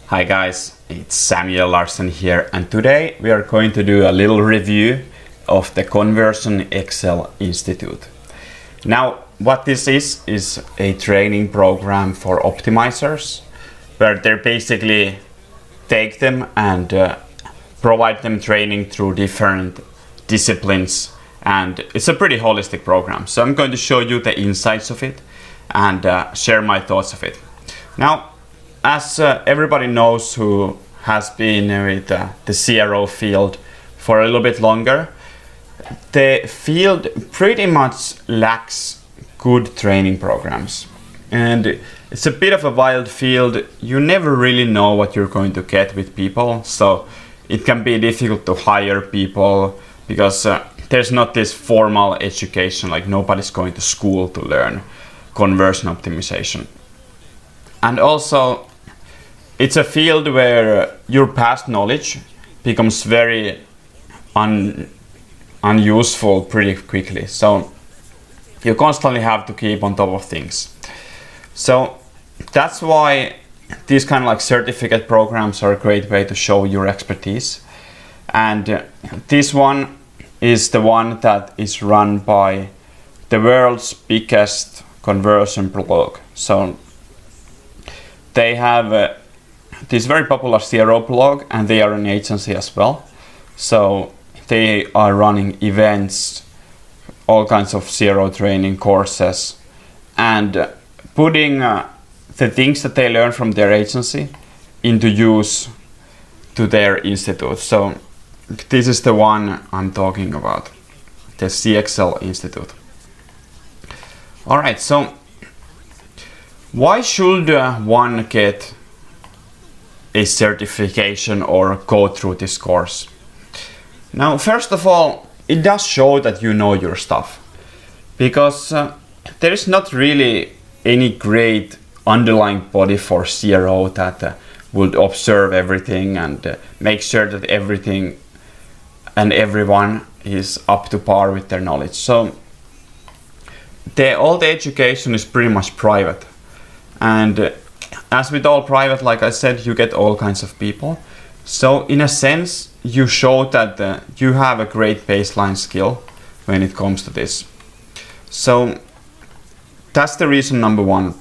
Hi guys, it's Samuel Larsen here, and today we are going to do a little review of the ConversionXL Institute. Now, what this is a training program for optimizers, where they basically take them and provide them training through different disciplines, and it's a pretty holistic program. So I'm going to show you the insights of it and share my thoughts of it. Now, as everybody knows who has been with the CRO field for a little bit longer, the field pretty much lacks good training programs. And it's a bit of a wild field. You never really know what you're going to get with people. So it can be difficult to hire people because there's not this formal education, like nobody's going to school to learn conversion optimization. And also, it's a field where your past knowledge becomes very unuseful pretty quickly. So you constantly have to keep on top of things. So that's why these kind of like certificate programs are a great way to show your expertise. And this one is the one that is run by the world's biggest conversion blog. So they have this very popular CRO blog, and they are an agency as well. So they are running events, all kinds of CRO training courses, and putting the things that they learn from their agency into use to their institute. So this is the one I'm talking about, the CXL Institute. All right, so why should one get a certification or go through this course? Now, first of all, it does show that you know your stuff, because there is not really any great underlying body for CRO that would observe everything and make sure that everything and everyone is up to par with their knowledge. So all the education is pretty much private, and as with all private, like I said, you get all kinds of people. So in a sense, you show that you have a great baseline skill when it comes to this. So that's the reason number one.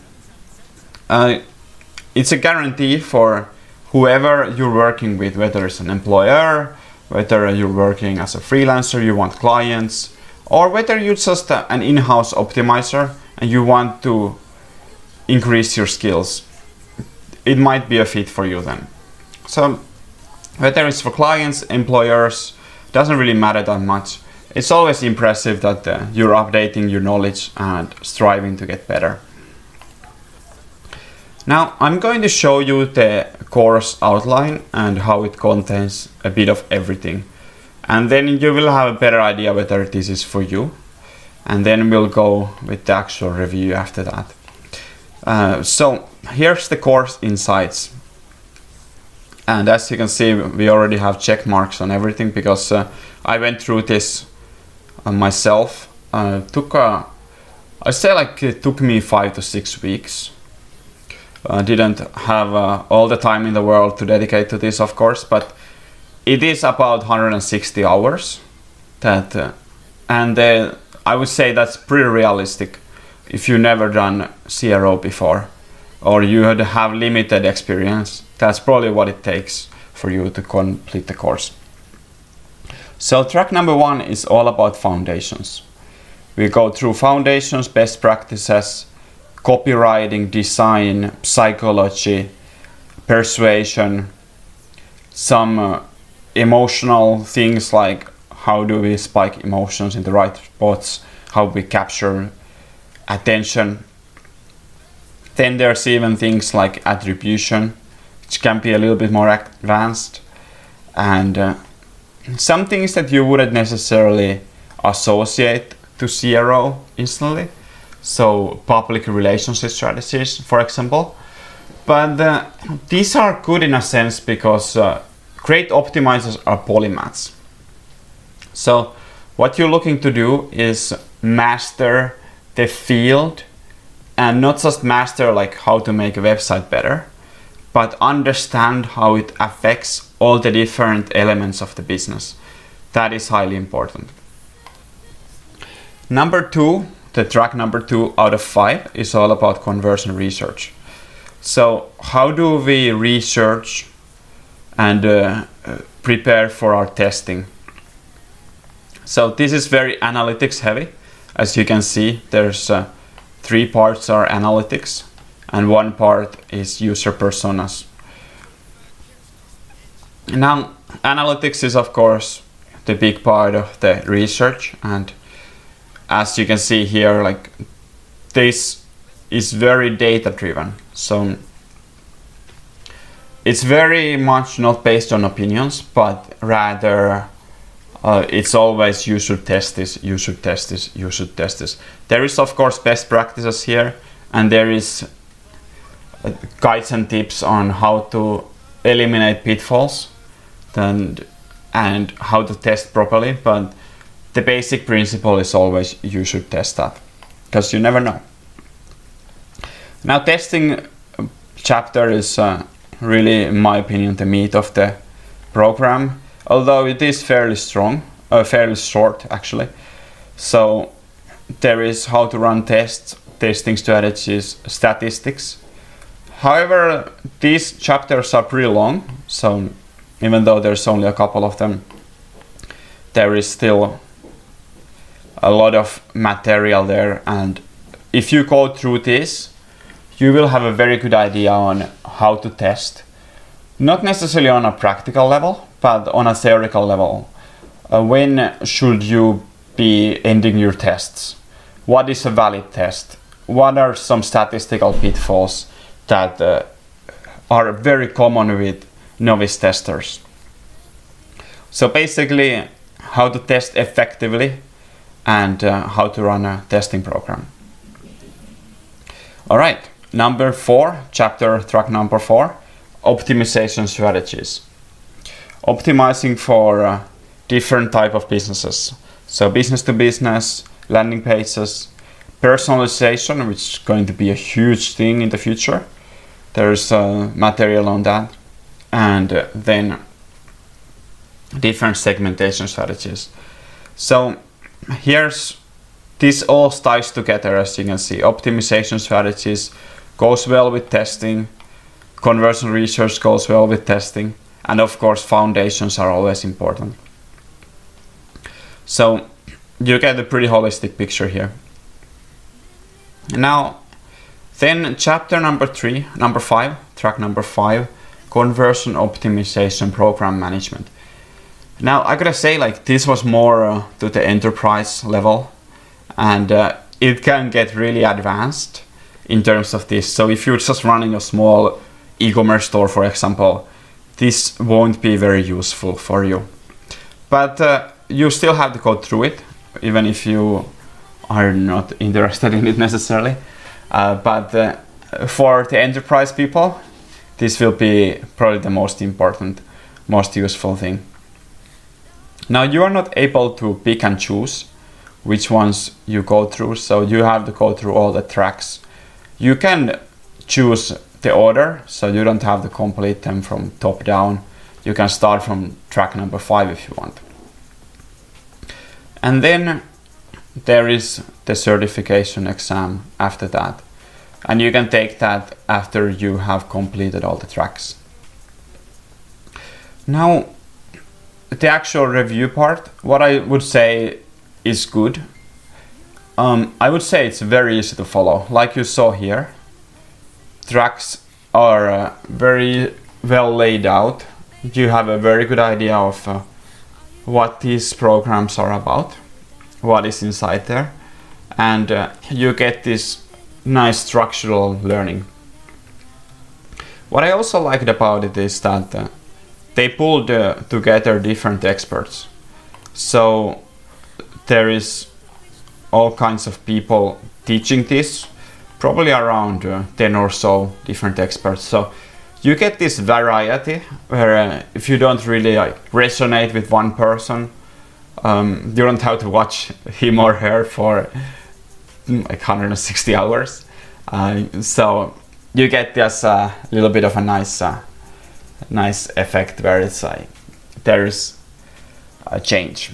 It's a guarantee for whoever you're working with, whether it's an employer, whether you're working as a freelancer, you want clients, or whether you're just an in-house optimizer and you want to increase your skills. It might be a fit for you then. So whether it's for clients, employers, doesn't really matter that much. It's always impressive that you're updating your knowledge and striving to get better. Now I'm going to show you the course outline and how it contains a bit of everything. And then you will have a better idea whether this is for you. And then we'll go with the actual review after that. So here's the course insights, and as you can see, we already have check marks on everything because I went through this myself. It took me 5 to 6 weeks. I didn't have all the time in the world to dedicate to this, of course, but it is about 160 hours that and I would say that's pretty realistic if you've never done CRO before, or you have limited experience. That's probably what it takes for you to complete the course. So track number one is all about foundations. We go through foundations, best practices, copywriting, design, psychology, persuasion, some emotional things like how do we spike emotions in the right spots, how we capture attention. Then there's even things like attribution, which can be a little bit more advanced, and some things that you wouldn't necessarily associate to CRO instantly. So public relationship strategies, for example. But these are good in a sense because great optimizers are polymaths. So what you're looking to do is master the field, and not just master like how to make a website better, but understand how it affects all the different elements of the business. That is highly important. Number 2, the track number 2 out of 5 is all about conversion research. So how do we research and prepare for our testing? So this is very analytics heavy. As you can see, there's 3 parts are analytics and 1 part is user personas. Now, analytics is of course the big part of the research, and as you can see here, like, this is very data driven. So it's very much not based on opinions, but rather it's always you should test this, you should test this, you should test this. There is of course best practices here, and there is guides and tips on how to eliminate pitfalls and how to test properly, but the basic principle is always you should test that, because you never know. Now, testing chapter is really, in my opinion, the meat of the program, although it is fairly short actually. So there is how to run tests, testing strategies, statistics. However, these chapters are pretty long, so even though there's only a couple of them, there is still a lot of material there, and if you go through this, you will have a very good idea on how to test. Not necessarily on a practical level, but on a theoretical level. When should you be ending your tests? What is a valid test? What are some statistical pitfalls that are very common with novice testers? So basically, how to test effectively and how to run a testing program. All right, number 4, track number 4, optimization strategies. Optimizing for different type of businesses. So business to business, landing pages, personalization, which is going to be a huge thing in the future. There's material on that, and then different segmentation strategies. So this all ties together, as you can see. Optimization strategies goes well with testing, conversion research goes well with testing, and of course foundations are always important. So you get a pretty holistic picture here. Now, then chapter number 5, track number 5, conversion optimization program management. Now I gotta say, like, this was more to the enterprise level, and it can get really advanced in terms of this. So if you're just running a small e-commerce store, for example, this won't be very useful for you. But you still have to go through it, even if you are not interested in it necessarily. But for the enterprise people, this will be probably the most important, most useful thing. Now, you are not able to pick and choose which ones you go through, so you have to go through all the tracks. You can choose the order, so you don't have to complete them from top down. You can start from track number 5 if you want. And then there is the certification exam after that, and you can take that after you have completed all the tracks. Now, the actual review part, what I would say is good. I would say it's very easy to follow. Like you saw here, tracks are very well laid out. You have a very good idea of what these programs are about, what is inside there, and you get this nice structural learning. What I also liked about it is that they pulled together different experts. So there is all kinds of people teaching this, probably around 10 or so different experts. So you get this variety where if you don't really resonate with one person, you don't have to watch him or her for like 160 hours. So you get this little bit of a nice effect where it's there is a change.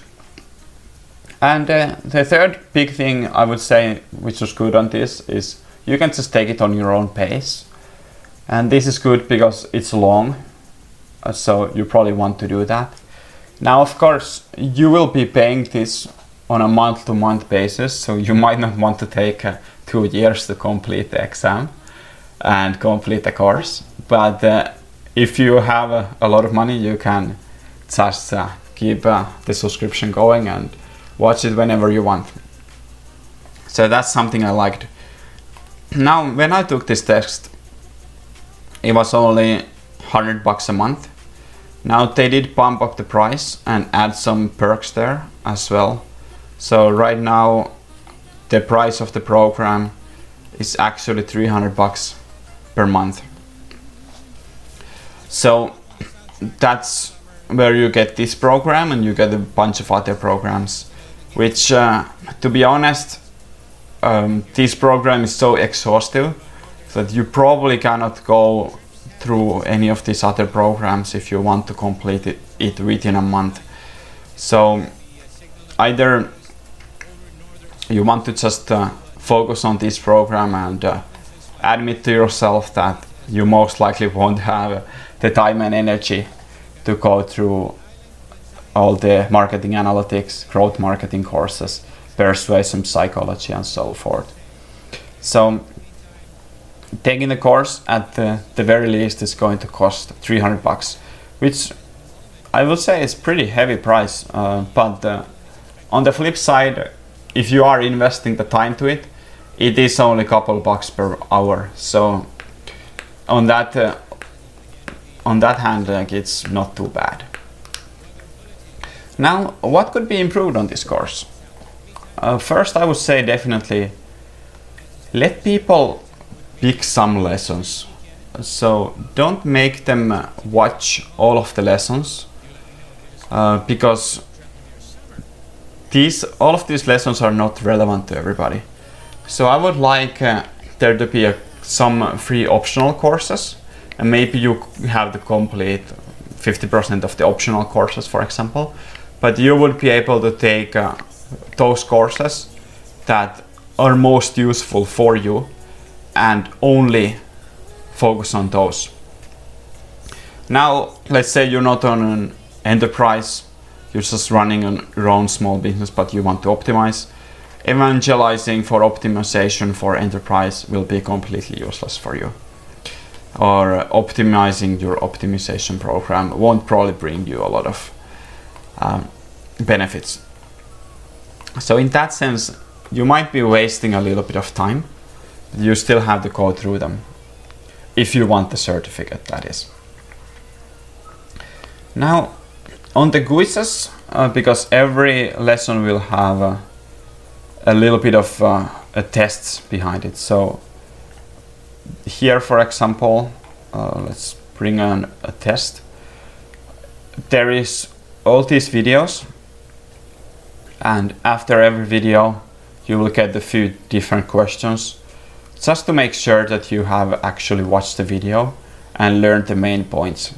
And the third big thing I would say, which was good on this, is you can just take it on your own pace. And this is good because it's long, so you probably want to do that. Now, of course, you will be paying this on a month-to-month basis, so you might not want to take 2 years to complete the exam and complete the course. But if you have a lot of money, you can just keep the subscription going and watch it whenever you want. So that's something I liked. Now, when I took this test, it was only $100 a month. Now they did bump up the price and add some perks there as well. So right now the price of the program is actually $300 per month. So that's where you get this program, and you get a bunch of other programs, which to be honest, this program is so exhaustive that you probably cannot go through any of these other programs if you want to complete it within a month. So either you want to just focus on this program and admit to yourself that you most likely won't have the time and energy to go through all the marketing analytics, growth marketing courses, persuasion psychology, and so forth. So taking the course at the very least is going to cost $300, which I would say is pretty heavy price. But on the flip side, if you are investing the time to it, it is only a couple bucks per hour. So on that hand, it's not too bad. Now, what could be improved on this course? First, I would say definitely let people pick some lessons. So don't make them watch all of the lessons, because all of these lessons are not relevant to everybody. So I would like there to be some free optional courses, and maybe you have to complete 50% of the optional courses, for example, but you would be able to take those courses that are most useful for you and only focus on those. Now, let's say you're not on an enterprise, you're just running your own small business, but you want to optimize. Evangelizing for optimization for enterprise will be completely useless for you. Or optimizing your optimization program won't probably bring you a lot of benefits. So in that sense, you might be wasting a little bit of time. You still have to go through them if you want the certificate, that is. Now, on the quizzes, because every lesson will have a little bit of a tests behind it. So here, for example, let's bring on a test. There is all these videos, and after every video you will get a few different questions, just to make sure that you have actually watched the video and learned the main points.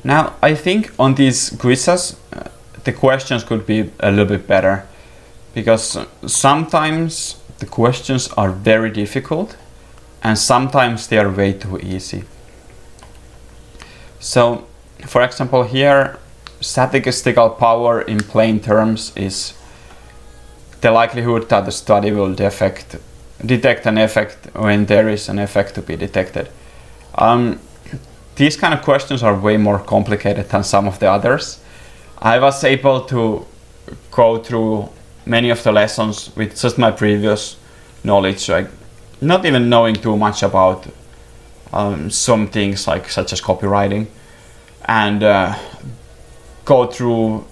Now, I think on these quizzes, the questions could be a little bit better, because sometimes the questions are very difficult and sometimes they are way too easy. So, for example, here, statistical power in plain terms is the likelihood that the study will detect an effect when there is an effect to be detected. These kind of questions are way more complicated than some of the others. I was able to go through many of the lessons with just my previous knowledge, like not even knowing too much about some things such as copywriting, and go through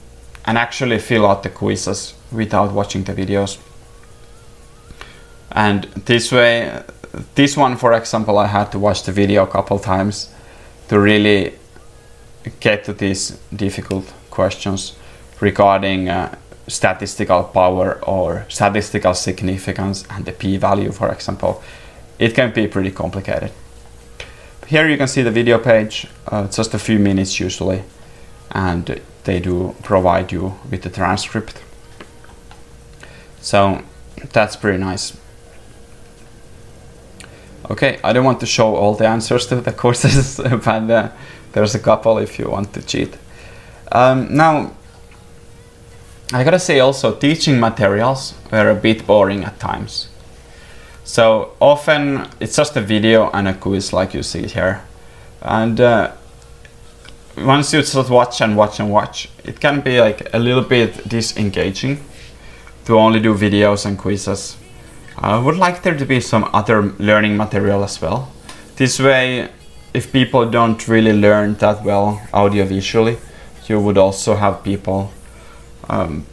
and actually fill out the quizzes without watching the videos. And this way, this one, for example, I had to watch the video a couple times to really get to these difficult questions regarding statistical power or statistical significance and the p-value, for example. it can be pretty complicated. Here you can see the video page, just a few minutes usually, and they do provide you with the transcript. So that's pretty nice. Okay, I don't want to show all the answers to the courses, but there's a couple if you want to cheat. Now, I gotta say also, teaching materials were a bit boring at times. So often it's just a video and a quiz like you see here. And once you just watch and watch and watch, it can be like a little bit disengaging to only do videos and quizzes. I would like there to be some other learning material as well. This way, if people don't really learn that well audiovisually, you would also have people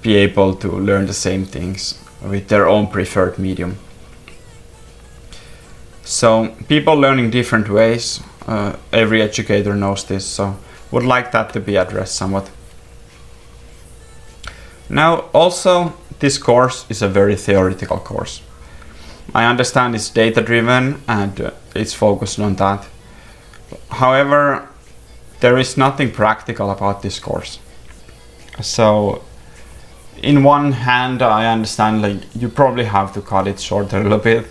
be able to learn the same things with their own preferred medium. So people learning different ways, every educator knows this, so would like that to be addressed somewhat. Now also, this course is a very theoretical course. I understand it's data driven and it's focused on that. However, there is nothing practical about this course. So in one hand, I understand like you probably have to cut it short a little bit.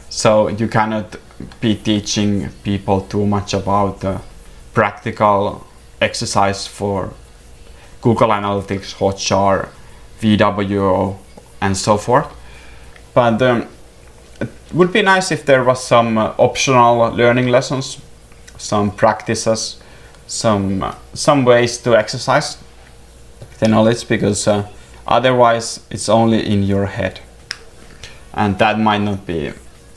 So you cannot be teaching people too much about practical exercise for Google Analytics, Hotjar, VWO, and so forth. But it would be nice if there was some optional learning lessons, some practices, some ways to exercise the knowledge, because otherwise it's only in your head, and that might not be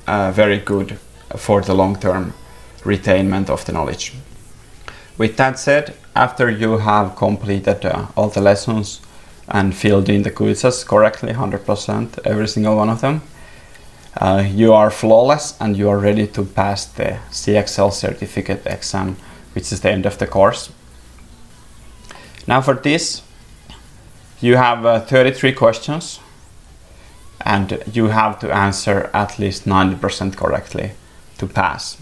very good for the long-term retainment of the knowledge. With that said, after you have completed all the lessons and filled in the quizzes correctly, 100%, every single one of them, you are flawless and you are ready to pass the CXL certificate exam, which is the end of the course. Now for this, you have 33 questions and you have to answer at least 90% correctly to pass.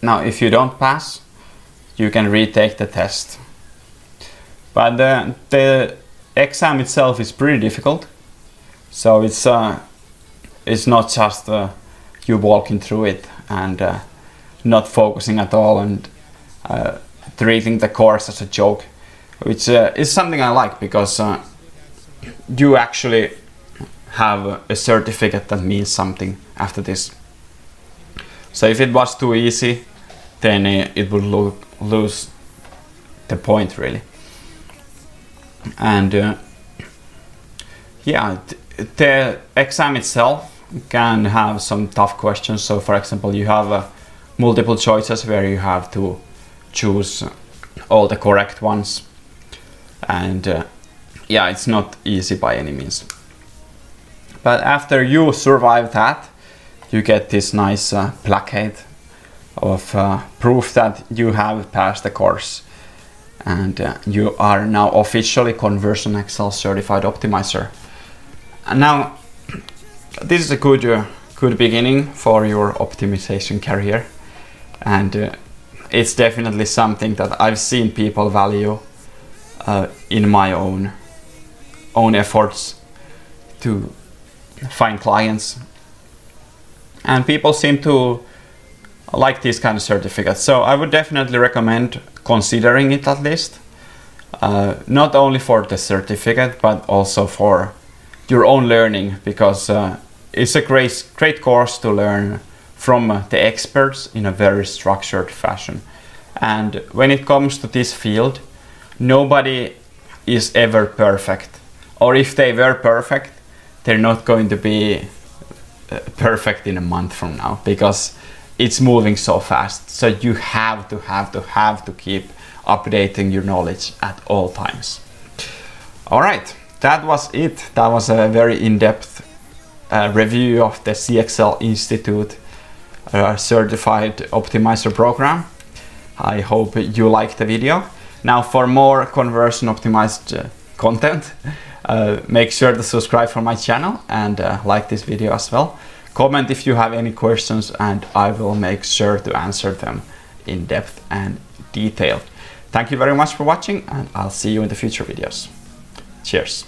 Now if you don't pass, you can retake the test. But the exam itself is pretty difficult, so it's not just you walking through it and not focusing at all and treating the course as a joke, which is something I like, because you actually have a certificate that means something after this. So if it was too easy, then it would lose the point really. And yeah, the exam itself can have some tough questions. So for example, you have multiple choices where you have to choose all the correct ones, and yeah, it's not easy by any means. But after you survive that, you get this nice placard of proof that you have passed the course, and you are now officially ConversionXL certified optimizer. And now this is a good beginning for your optimization career, and it's definitely something that I've seen people value in my own efforts to find clients, and people seem to like these kind of certificates. So I would definitely recommend considering it at least, not only for the certificate but also for your own learning, because it's a great course to learn from the experts in a very structured fashion. And when it comes to this field, nobody is ever perfect, or if they were perfect, they're not going to be perfect in a month from now, because it's moving so fast. So you have to keep updating your knowledge at all times. All right, that was it. That was a very in-depth review of the CXL Institute Certified Optimizer program. I hope you liked the video. Now for more conversion optimized content, make sure to subscribe for my channel and like this video as well. Comment if you have any questions and I will make sure to answer them in depth and detail. Thank you very much for watching, and I'll see you in the future videos. Cheers.